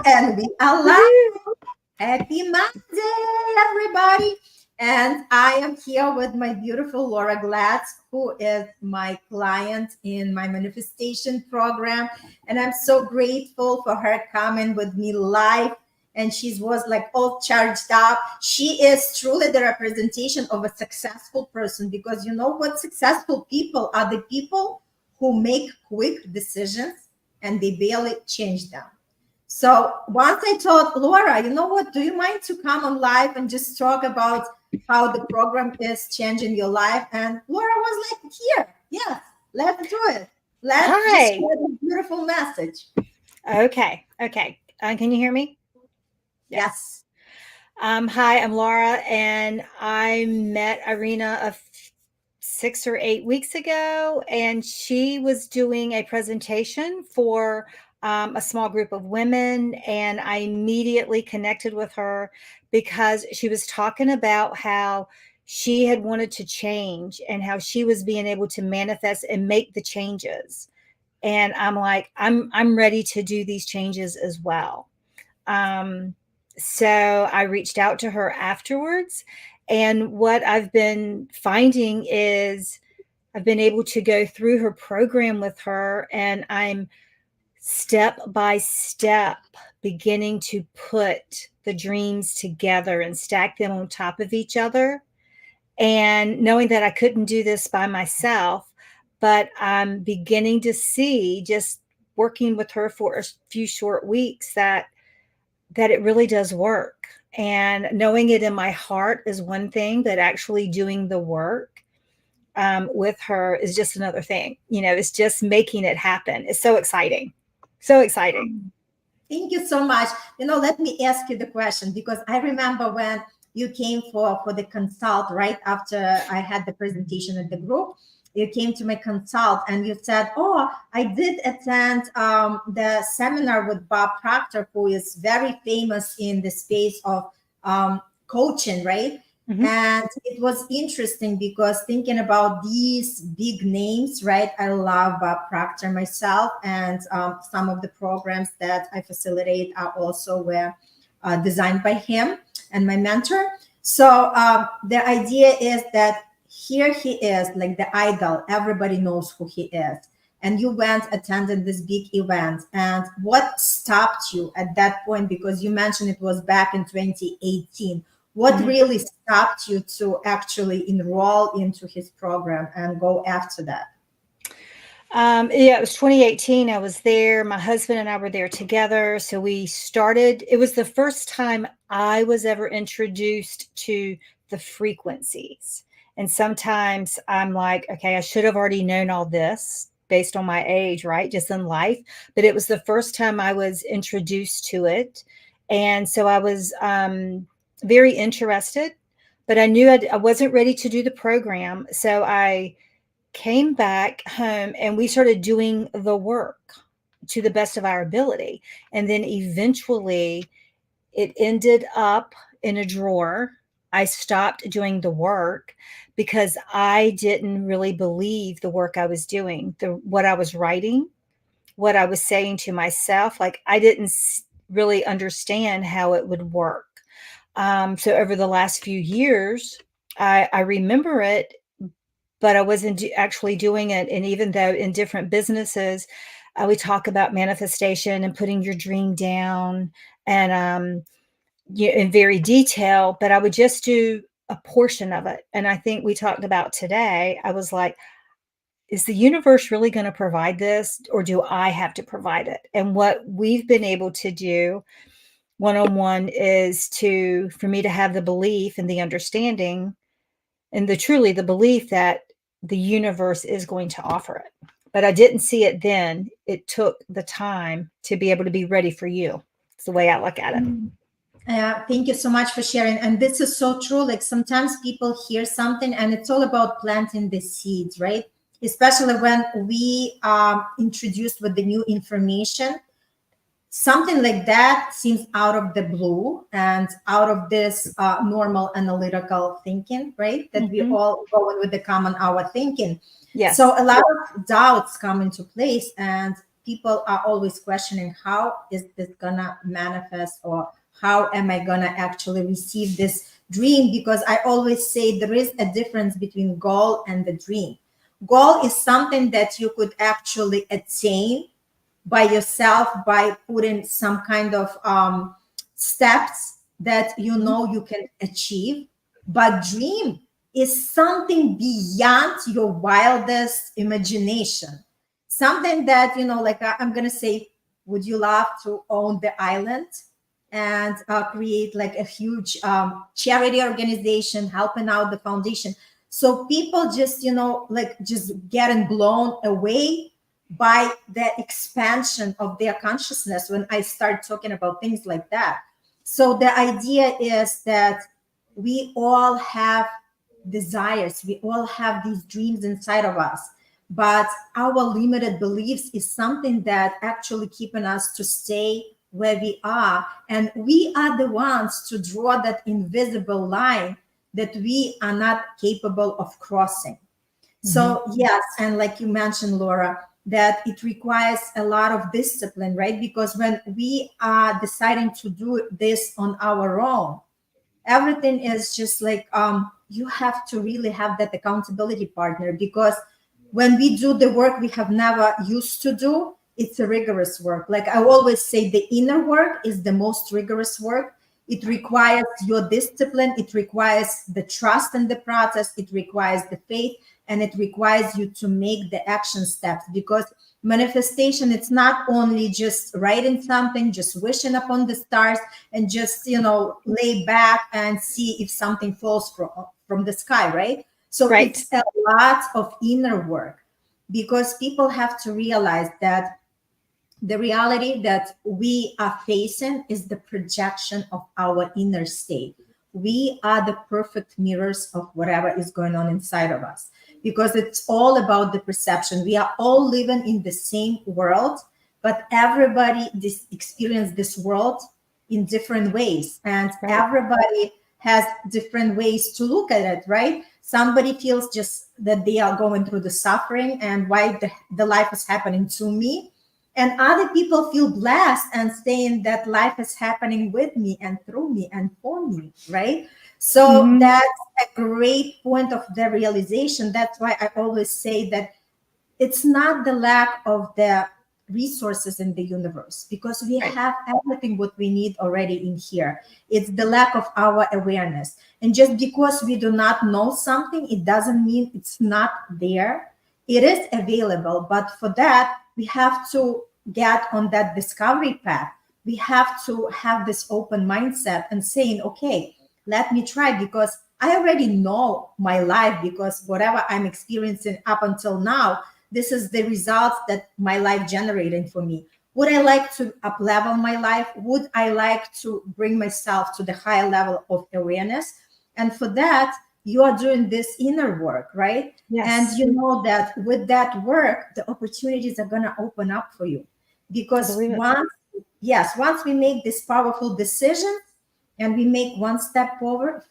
And we are live. Happy Monday, everybody. And I am here with my beautiful Laura Glatz, who is my client in my manifestation program. And I'm so grateful for her coming with me live. And she was like all charged up. She is truly the representation of a successful person, because you know what? Successful people are the people who make quick decisions and they barely change them. So once I told Laura, you know what, do you mind to come on live and just talk about how the program is changing your life? And Laura was like, here, yes, let's do it. Let's just Hi. share this beautiful message. Okay. Can you hear me? Yes. Hi, I'm Laura, and I met Irina 6 or 8 weeks ago, and she was doing a presentation for a small group of women, and I immediately connected with her because she was talking about how she had wanted to change and how she was being able to manifest and make the changes. And I'm like, I'm ready to do these changes as well. Um, so I reached out to her afterwards. And what I've been finding is I've been able to go through her program with her, and I'm step by step beginning to put the dreams together and stack them on top of each other. And knowing that I couldn't do this by myself, but I'm beginning to see, just working with her for a few short weeks, that it really does work. And knowing it in my heart is one thing, but actually doing the work with her is just another thing. It's just making it happen. It's so exciting. So exciting. Thank you so much. Let me ask you the question, because I remember when you came for the consult right after I had the presentation at the group. You came to my consult and you said, oh, I did attend the seminar with Bob Proctor, who is very famous in the space of coaching, right? Mhm. And it was interesting because thinking about these big names, right? I love Bob Proctor myself, and some of the programs that I facilitate are also were designed by him and my mentor. So the idea is that here he is, like the idol. Everybody knows who he is. And you went attended this big event. And what stopped you at that point? Because you mentioned it was back in 2018. What Mhm. really stopped you to actually enroll into his program and go after that? Yeah, it was 2018. I was there. My husband and I were there together. So we started, it was the first time I was ever introduced to the frequencies. And sometimes I'm like, okay, I should have already known all this based on my age, right? Just in life. But it was the first time I was introduced to it. And so I was very interested, but I knew I wasn't ready to do the program. So I came back home and we started doing the work to the best of our ability. And then eventually it ended up in a drawer. I stopped doing the work because I didn't really believe the work I was doing, what I was writing, what I was saying to myself. Like I didn't really understand how it would work. So over the last few years, I remember it, but I wasn't actually doing it. And even though in different businesses, we talk about manifestation and putting your dream down and in very detail, but I would just do a portion of it. And I think we talked about today, I was like, is the universe really going to provide this, or do I have to provide it? And what we've been able to do one-on-one is for me to have the belief and the understanding and the belief that the universe is going to offer it. But I didn't see it then. It took the time to be able to be ready for you. It's the way I look at it. Thank you so much for sharing. And this is so true. Like sometimes people hear something and it's all about planting the seeds, right? Especially when we are introduced with the new information. Something like that seems out of the blue and out of this normal analytical thinking, right? That we Mm-hmm. all go in with the common hour thinking. Yes. So a lot of doubts come into place. And people are always questioning, how is this gonna manifest, or how am I gonna actually receive this dream? Because I always say there is a difference between goal and the dream. Goal is something that you could actually attain by yourself, by putting some kind of steps that you know you can achieve. But dream is something beyond your wildest imagination, something that, you know, like I'm gonna say, would you love to own the island and create like a huge charity organization helping out the foundation? So people just, you know, like just getting blown away by the expansion of their consciousness when I start talking about things like that. So the idea is that we all have desires, we all have these dreams inside of us, but our limited beliefs is something that actually keeping us to stay where we are, and we are the ones to draw that invisible line that we are not capable of crossing. So yes, and like you mentioned, Laura, that it requires a lot of discipline, right? Because when we are deciding to do this on our own, everything is just like you have to really have that accountability partner, because when we do the work we have never used to do, it's a rigorous work. Like I always say, the inner work is the most rigorous work. It requires your discipline, it requires the trust in the process, it requires the faith, and it requires you to make the action steps. Because manifestation, it's not only just writing something, just wishing upon the stars, and just, you know, lay back and see if something falls from the sky, right? So Right. it's a lot of inner work, because people have to realize that the reality that we are facing is the projection of our inner state. We are the perfect mirrors of whatever is going on inside of us, because it's all about the perception. We are all living in the same world, but everybody experience this world in different ways, and Right. everybody has different ways to look at it, right? Somebody feels just that they are going through the suffering and why the life is happening to me, and other people feel blessed and saying that life is happening with me and through me and for me, right? So that's a great point of the realization. That's why I always say that it's not the lack of the resources in the universe, because we Right. have everything what we need already in here. It's the lack of our awareness. And just because we do not know something, it doesn't mean it's not there. It is available, but for that we have to get on that discovery path. We have to have this open mindset and saying, okay, let me try, because I already know my life, because whatever I'm experiencing up until now, this is the results that my life generated for me. Would I like to up level my life? Would I like to bring myself to the higher level of awareness? And for that, you are doing this inner work, right? Yes. And you know that with that work, the opportunities are going to open up for you. Because believe it. once we make this powerful decision and we make one step forward,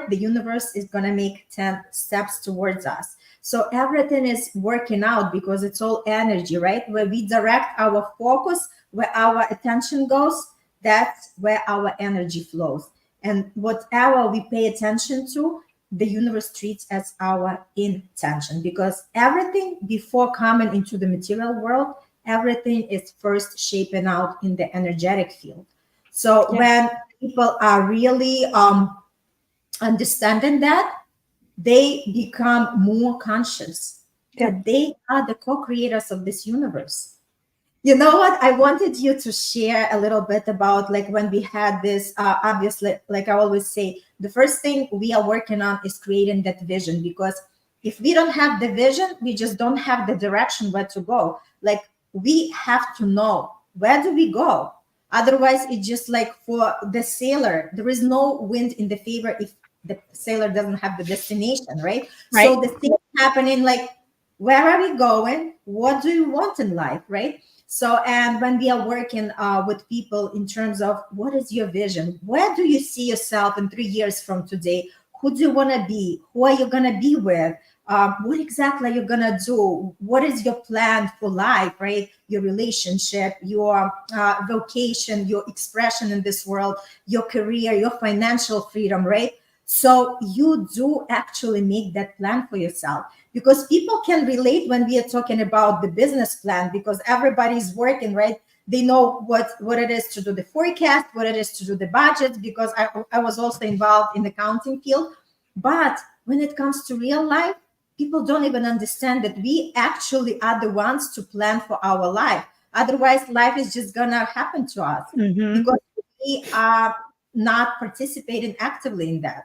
the universe is going to make 10 steps towards us. So everything is working out, because it's all energy, right? Where we direct our focus, where our attention goes, that's where our energy flows. And whatever we pay attention to, the universe treats as our intention, because everything before coming into the material world, everything is first shaping out in the energetic field. So Yeah. when people are really understanding that, they become more conscious Yeah. that they are the co-creators of this universe. You know what? I wanted you to share a little bit about like when we had this, obviously, like I always say, the first thing we are working on is creating that vision, because if we don't have the vision, we just don't have the direction where to go. Like we have to know, where do we go? Otherwise, it's just like for the sailor, there is no wind in the favor if the sailor doesn't have the destination, right? Right. So the thing happening, like, where are we going? What do you want in life, right? So, and when we are working with people in terms of what is your vision? Where do you see yourself in 3 years from today? Who do you want to be? Who are you going to be with? what exactly are you gonna do? What is your plan for life, right? Your relationship, your vocation, your expression in this world, your career, your financial freedom, right? So you do actually make that plan for yourself, because people can relate when we are talking about the business plan, because everybody's working, right? They know what it is to do the forecast, what it is to do the budget, because I was also involved in the accounting field. But when it comes to real life, people don't even understand that we actually are the ones to plan for our life. Otherwise, life is just gonna happen to us Mm-hmm. because we are not participating actively in that.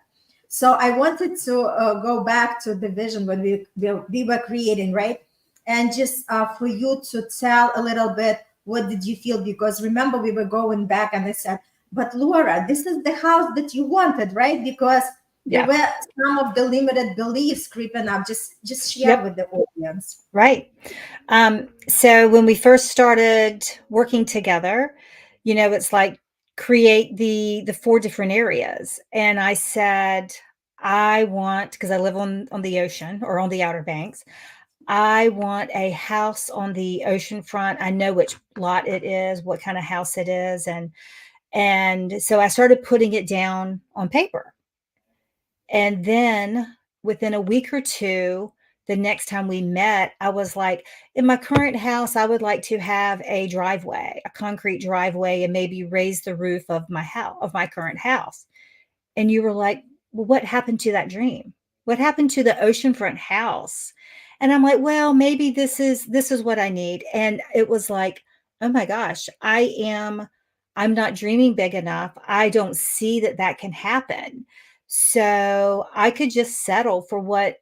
So I wanted to go back to the vision when we were creating, right? And just for you to tell a little bit, what did you feel? Because remember, we were going back and I said, but Laura, this is the house that you wanted, right? Because there Yeah. were some of the limited beliefs creeping up. Just share Yep. with the audience. Right. So when we first started working together, it's like create the four different areas. And I said, I want, because I live on the ocean or on the Outer Banks, I want a house on the ocean front. I know which lot it is, what kind of house it is. And so I started putting it down on paper. And then within a week or two, the next time we met, I was like, in my current house, I would like to have a driveway, a concrete driveway, and maybe raise the roof of my house, of my current house. And you were like, well, what happened to that dream? What happened to the oceanfront house? And I'm like, well, maybe this is what I need. And it was like, oh my gosh, I'm not dreaming big enough. I don't see that can happen. So I could just settle for what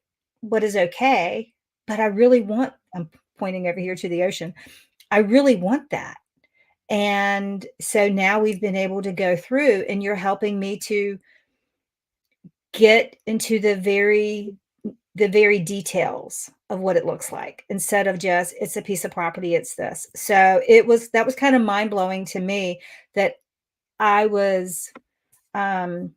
is okay, but I really want, I'm pointing over here to the ocean. I really want that. And so now we've been able to go through, and you're helping me to get into the very details of what it looks like, instead of just it's a piece of property, it's this. So that was kind of mind-blowing to me, that I was um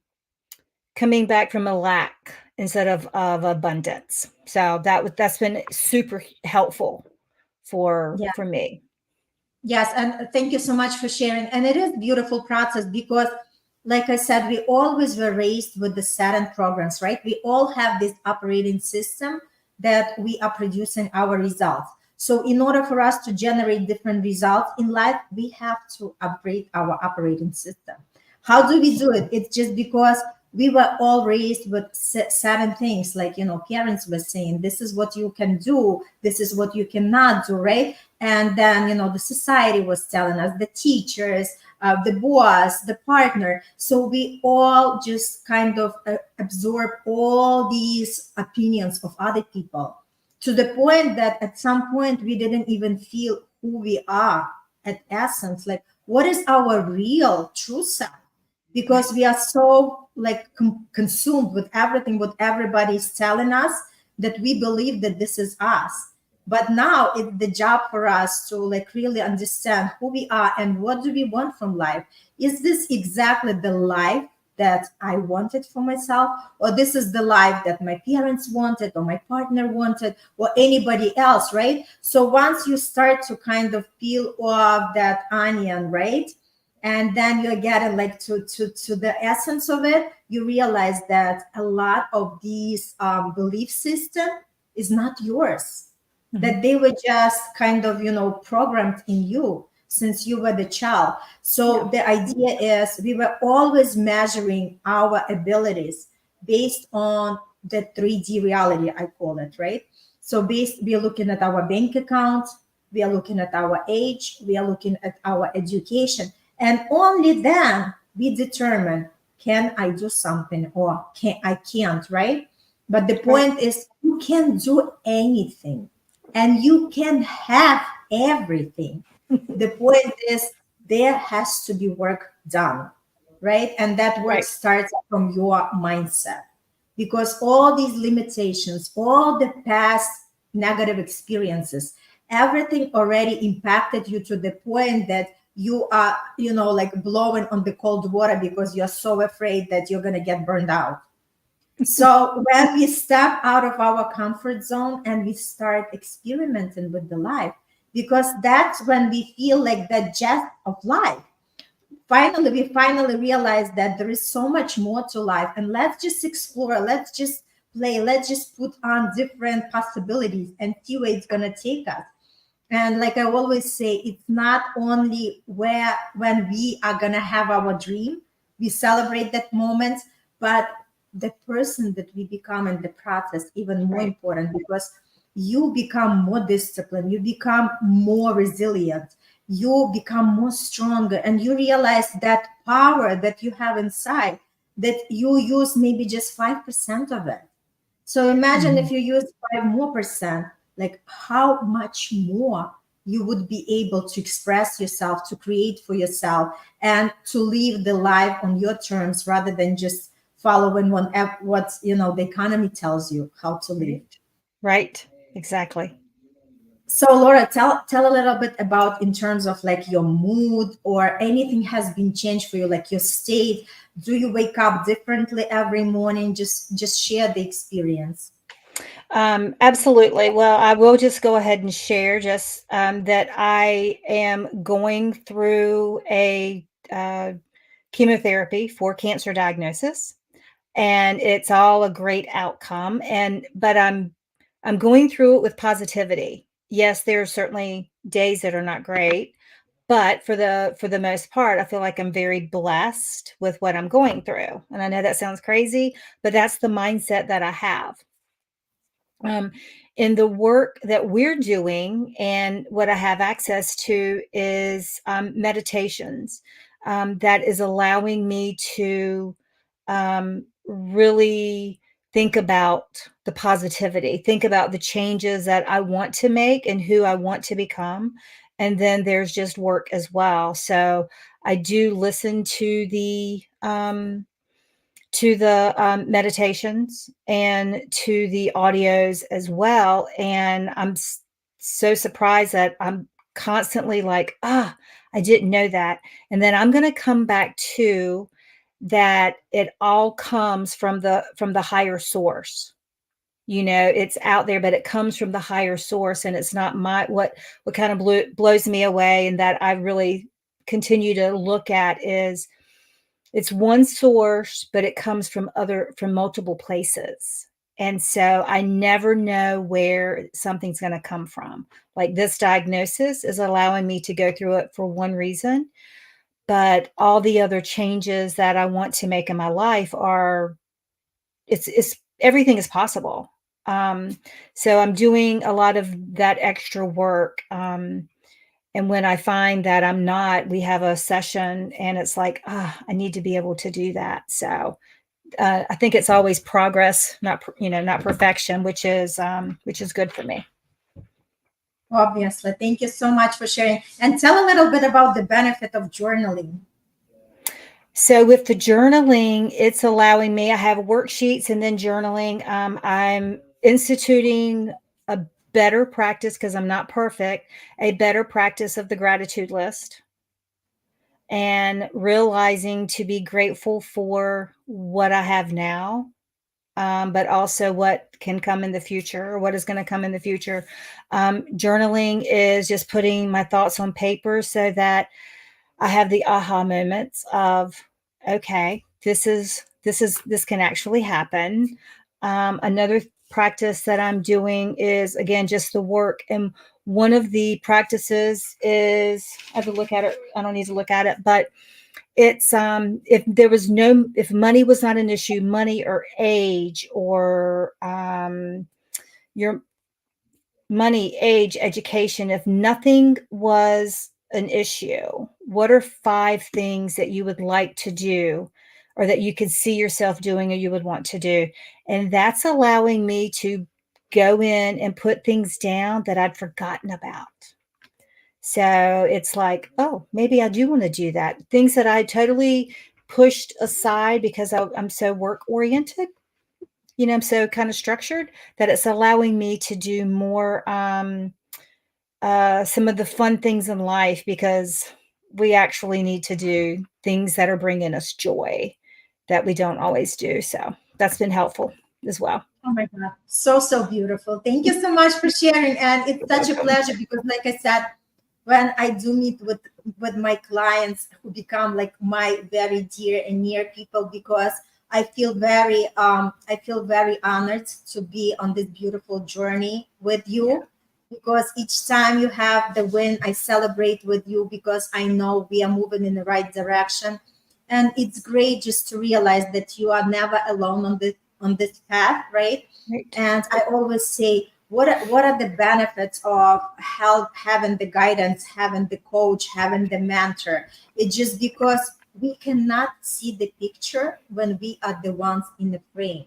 coming back from a lack instead of abundance. So that's been super helpful for me. Yes, and thank you so much for sharing. And it is beautiful process because, like I said, we always were raised with the Saturn programs, right? We all have this operating system that we are producing our results. So in order for us to generate different results in life, we have to upgrade our operating system. How do we do it? It's just because we were all raised with certain things, like, parents were saying, this is what you can do, this is what you cannot do, right? And then, the society was telling us, the teachers, the boss, the partner. So we all just kind of absorb all these opinions of other people, to the point that at some point we didn't even feel who we are at essence, like what is our real true self, because we are so like consumed with everything what everybody's telling us, that we believe that this is us. But now it's the job for us to like really understand who we are and what do we want from life. Is this exactly the life that I wanted for myself, or this is the life that my parents wanted, or my partner wanted, or anybody else, right? So once you start to kind of peel off that onion, right, and then you're getting like to the essence of it, you realize that a lot of these belief system is not yours, that they were just kind of programmed in you since you were the child. So the idea is we were always measuring our abilities based on the 3D reality, I call it, right? So we are looking at our bank account, we are looking at our age, we are looking at our education, and only then we determine, can I do something or I can't, right? But the Right. point is, you can do anything and you can have everything. The point is, there has to be work done, right? And that work Right. starts from your mindset, because all these limitations, all the past negative experiences, everything already impacted you to the point that you are, like blowing on the cold water because you're so afraid that you're going to get burned out. So when we step out of our comfort zone and we start experimenting with the life, because that's when we feel like the jet of life. Finally, we finally realize that there is so much more to life, and let's just explore, let's just play, let's just put on different possibilities and see where it's gonna take us. And like I always say, it's not only where when we are gonna have our dream, we celebrate that moment, but the person that we become in the process, even more Right. important, because you become more disciplined, you become more resilient, you become more stronger, and you realize that power that you have inside, that you use maybe just 5% of it. So imagine Mhm. if you use 5 more percent, like how much more you would be able to express yourself, to create for yourself, and to live the life on your terms rather than just following what the economy tells you how to live. Right. Right. Exactly. So Laura, tell a little bit about in terms of like your mood or anything has been changed for you, like your state. Do you wake up differently every morning? Just share the experience. Absolutely. Well, I will just go ahead and share just that I am going through a chemotherapy for cancer diagnosis, and it's all a great outcome. And but I'm going through it with positivity. Yes, there are certainly days that are not great, but for the most part, I feel like I'm very blessed with what I'm going through. And I know that sounds crazy, but that's the mindset that I have. Um, in the work that we're doing, and what I have access to is meditations that is allowing me to really think about the positivity, think about the changes that I want to make and who I want to become. And then there's just work as well. So I do listen to the meditations and to the audios as well. And so surprised that I'm constantly like, I didn't know that. And then I'm going to come back to that it all comes from the higher source. It's out there, but it comes from the higher source, and it's not what kind of blows me away, and that I really continue to look at is it's one source, but it comes from multiple places. And so I never know where something's going to come from. Like this diagnosis is allowing me to go through it for one reason, but all the other changes that I want to make in my life are it's everything is possible. Um, so I'm doing a lot of that extra work. And when I find that I'm not, we have a session and it's like, I need to be able to do that. So I think it's always progress, not perfection, which is good for me. Obviously. Thank you so much for sharing. And tell a little bit about the benefit of journaling. So with the journaling, it's allowing me, I have worksheets and then journaling. I'm instituting a better practice because I'm not perfect, a better practice of the gratitude list and realizing to be grateful for what I have now, but also what can come in the future or what is going to come in the future. Journaling is just putting my thoughts on paper so that I have the aha moments of, okay, this can actually happen. Another practice that I'm doing is again just the work, and one of the practices is I have to look at it. I don't need to look at it, but it's if money was not an issue, money or age or your money, age, education, if nothing was an issue, what are 5 things that you would like to do or that you could see yourself doing or you would want to do? And that's allowing me to go in and put things down that I'd forgotten about. So it's like, oh, maybe I do want to do that. Things that I totally pushed aside because I'm so work oriented, I'm so kind of structured that it's allowing me to do more, some of the fun things in life because we actually need to do things that are bringing us joy that we don't always do. So, that's been helpful as well. Oh my God. So, so beautiful. Thank you so much for sharing. And it's such a pleasure because, like I said, when I do meet with my clients who become like my very dear and near people, because I feel very honored to be on this beautiful journey with you. Because each time you have the win, I celebrate with you because I know we are moving in the right direction. And it's great just to realize that you are never alone on this path, right? Right. And I always say, what are the benefits of help having the guidance, having the coach, having the mentor? It's just because we cannot see the picture when we are the ones in the frame.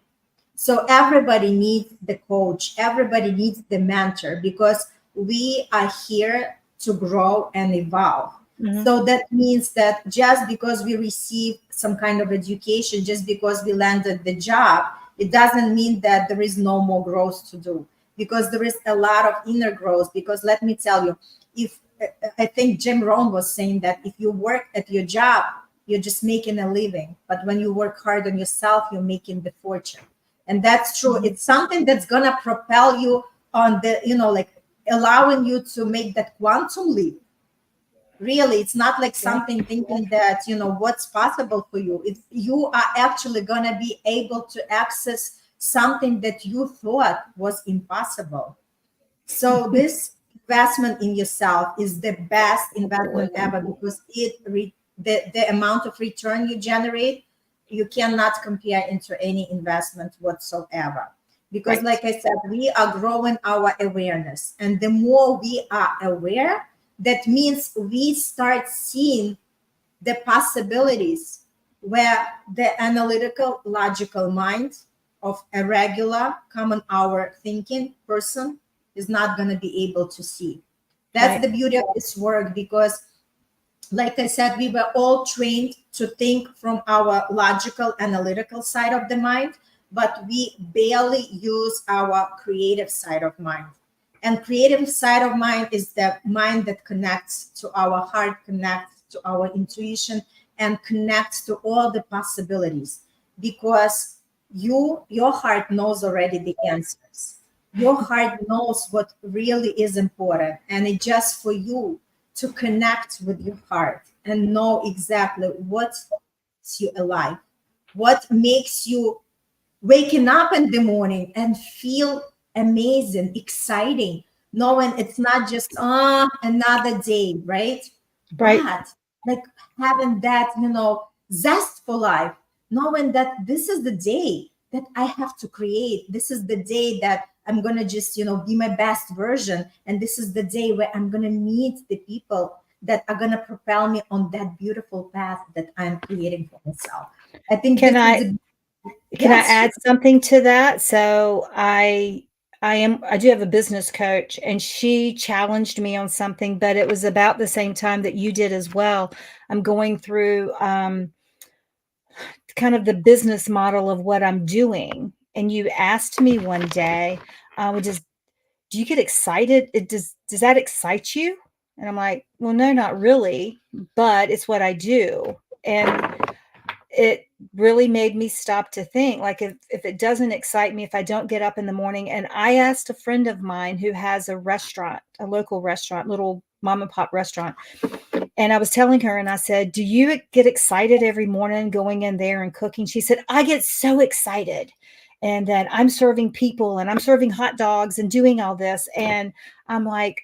So everybody needs the coach, everybody needs the mentor because we are here to grow and evolve. Mhm. So that means that just because we receive some kind of education, just because we landed the job, it doesn't mean that there is no more growth to do, because there is a lot of inner growth. Because let me tell you, if I think Jim Rohn was saying that if you work at your job, you're just making a living, but when you work hard on yourself, you're making the fortune. And that's true. It's something that's gonna propel you on the, like allowing you to make that quantum leap. Really, it's not like something thinking that what's possible for you. It's you are actually gonna be able to access something that you thought was impossible. So this investment in yourself is the best investment ever, because the amount of return you generate, you cannot compare into any investment whatsoever. Because Right. like I said, we are growing our awareness. And the more we are aware, that means we start seeing the possibilities where the analytical, logical mind of a regular, common hour thinking person is not going to be able to see. That's Right. the beauty of this work, because, like I said, we were all trained to think from our logical, analytical side of the mind, but we barely use our creative side of mind. And creative side of mind is the mind that connects to our heart, connects to our intuition, and connects to all the possibilities. Because your heart knows already the answers. Your heart knows what really is important, and it's just for you to connect with your heart and know exactly what keeps you alive, what makes you waking up in the morning and feel amazing, exciting, knowing it's not just another day, right? Right. But like having that, zest for life, knowing that this is the day that I have to create. This is the day that I'm gonna just, be my best version. And this is the day where I'm gonna meet the people that are gonna propel me on that beautiful path that I'm creating for myself. I think Can this is I a can I yes, add something to that? So I do have a business coach, and she challenged me on something, but it was about the same time that you did as well. I'm going through kind of the business model of what I'm doing. And you asked me one day, just do you get excited? Does that excite you? And I'm like, well, no, not really, but it's what I do. And it really made me stop to think, like, if it doesn't excite me, if I don't get up in the morning. And I asked a friend of mine who has a restaurant, a local restaurant, little mom and pop restaurant. And I was telling her, and I said, do you get excited every morning going in there and cooking? She said, I get so excited. And that I'm serving people and I'm serving hot dogs and doing all this. And I'm like,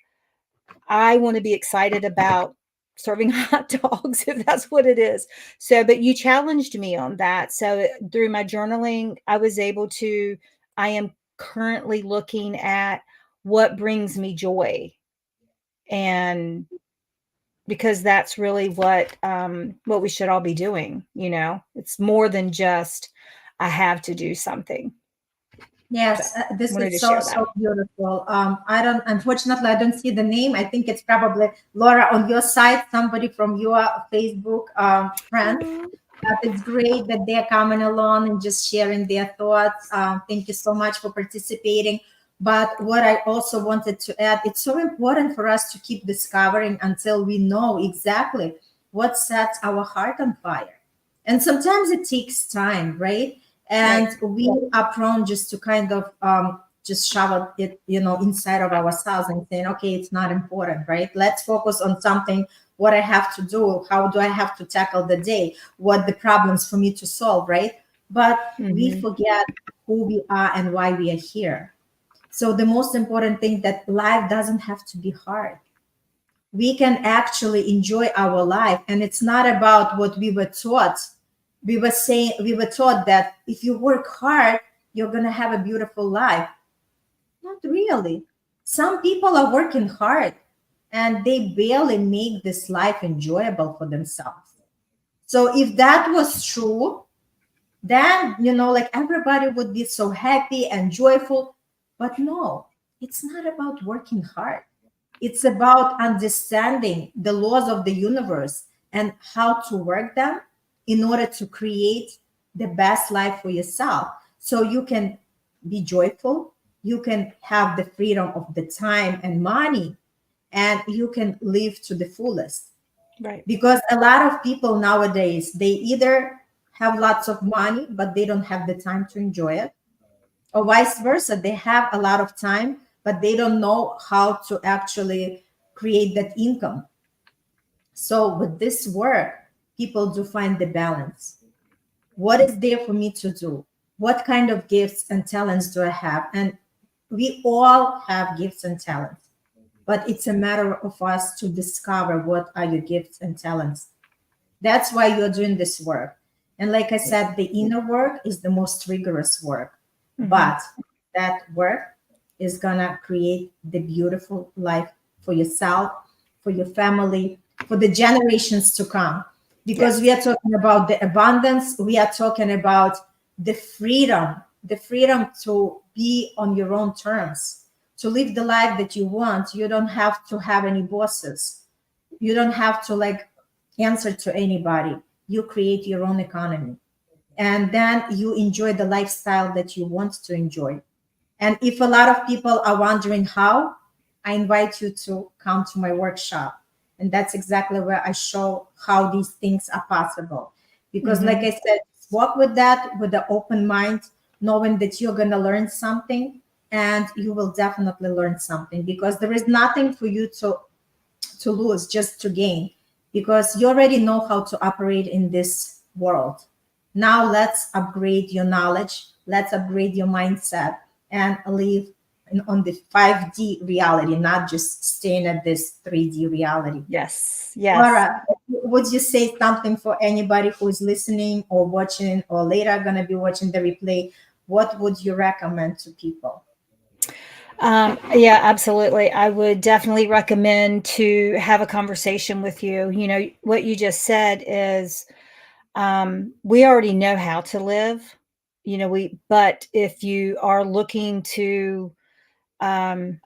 I want to be excited about serving hot dogs if that's what it is. So, but you challenged me on that. So through my journaling, I am currently looking at what brings me joy. And because that's really what we should all be doing, it's more than just I have to do something. So yes, this wanted is to so, share that. so beautiful. Unfortunately, I don't see the name. I think it's probably Laura on your side, somebody from your Facebook friends. But it's great that they're coming along and just sharing their thoughts. Thank you so much for participating. But what I also wanted to add, it's so important for us to keep discovering until we know exactly what sets our heart on fire. And sometimes it takes time, right? And Right. we are prone just to kind of just shove it, inside of ourselves and saying, okay, it's not important, right? Let's focus on something, what I have to do, how do I have to tackle the day, what the problems for me to solve, right? But we Hmm. forget who we are and why we are here. So the most important thing, that life doesn't have to be hard. We can actually enjoy our life, and it's not about what we were taught. We were taught that if you work hard, you're going to have a beautiful life. Not really. Some people are working hard and they barely make this life enjoyable for themselves. So if that was true, then, like everybody would be so happy and joyful. But no, it's not about working hard. It's about understanding the laws of the universe and how to work them in order to create the best life for yourself. So you can be joyful, you can have the freedom of the time and money, and you can live to the fullest. Right. Because a lot of people nowadays, they either have lots of money, but they don't have the time to enjoy it, or vice versa, they have a lot of time but they don't know how to actually create that income. So with this work, people do find the balance. What is there for me to do? What kind of gifts and talents do I have? And we all have gifts and talents, but it's a matter of us to discover what are your gifts and talents. That's why you're doing this work. And like I said, the inner work is the most rigorous work, Hmm. but that work is gonna create the beautiful life for yourself, for your family, for the generations to come. Because we Yes. are talking about the abundance, we are talking about the freedom to be on your own terms, to live the life that you want. You don't have to have any bosses. You don't have to like answer to anybody. You create your own economy, and then you enjoy the lifestyle that you want to enjoy. And if a lot of people are wondering how, I invite you to come to my workshop. And that's exactly where I show how these things are possible. Because, like Hmm. I said, walk with that with an open mind, knowing that you're going to learn something, and you will definitely learn something, because there is nothing for you to lose, just to gain, because you already know how to operate in this world. Now let's upgrade your knowledge, let's upgrade your mindset, and live on the 5D reality, not just staying at this 3D reality. Yes. Yes. Laura, would you say something for anybody who is listening or watching or later going to be watching the replay? What would you recommend to people? Yeah, absolutely. I would definitely recommend to have a conversation with you. You know, what you just said is we already know how to live, but if you are looking to um,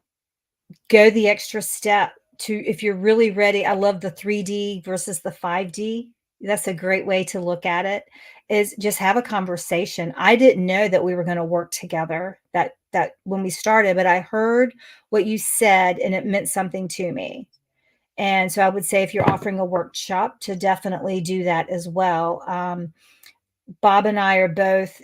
go the extra step if you're really ready, I love the 3D versus the 5D. That's a great way to look at it, is just have a conversation. I didn't know that we were going to work together that when we started, but I heard what you said and it meant something to me. And so I would say if you're offering a workshop, to definitely do that as well. Bob and I are both,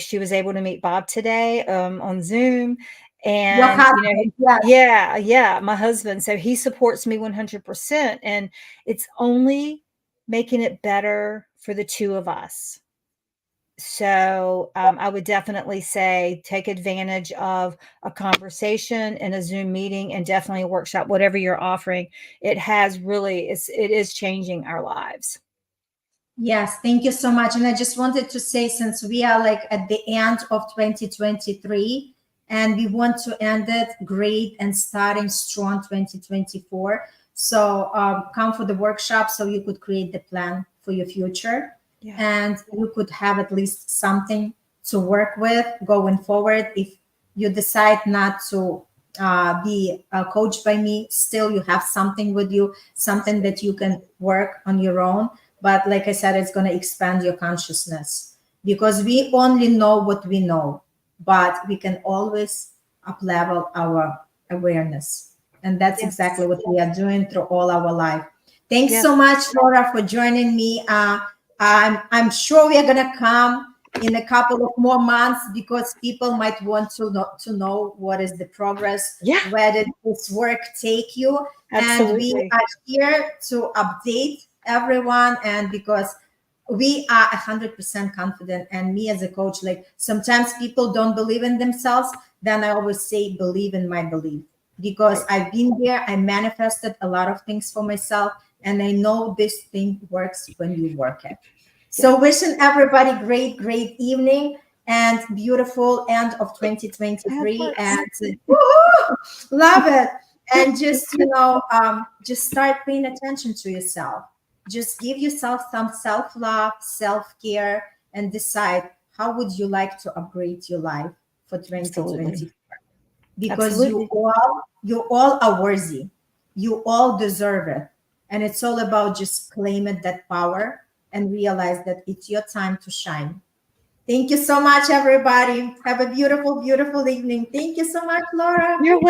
she was able to meet Bob today on Zoom. Your And, husband, yes. yeah, yeah, my husband. So he supports me 100%. And it's only making it better for the two of us. So I would definitely say take advantage of a conversation and a Zoom meeting, and definitely a workshop, whatever you're offering. It is changing our lives. Yes, thank you so much. And I just wanted to say, since we are like at the end of 2023 and we want to end it great and starting strong 2024. So come for the workshop so you could create the plan for your future, Yeah. and you could have at least something to work with going forward. If you decide not to be coached by me, still you have something with you, something that you can work on your own. But like I said, it's going to expand your consciousness, because we only know what we know, but we can always up level our awareness. And that's exactly Yes. what we are doing through all our life. Thanks Yes. so much, Laura, for joining me. I'm sure we are going to come in a couple of more months, because people might want to know what is the progress, Yeah, where did this work take you. And we absolutely. are here to update everyone, and because we are 100% confident, and me as a coach, like sometimes people don't believe in themselves, then I always say believe in my belief, because I've been there, I manifested a lot of things for myself, and I know this thing works when you work it. So wishing everybody great evening and beautiful end of It 2023, works. and woo, love it. And just just start paying attention to yourself. Just give yourself some self-love, self-care, and decide how would you like to upgrade your life for Absolutely. 2020, because Absolutely. you all are worthy, you all deserve it, and it's all about just claiming that power and realize that it's your time to shine. Thank you so much, everybody. Have a beautiful evening. Thank you so much, Laura. You're welcome.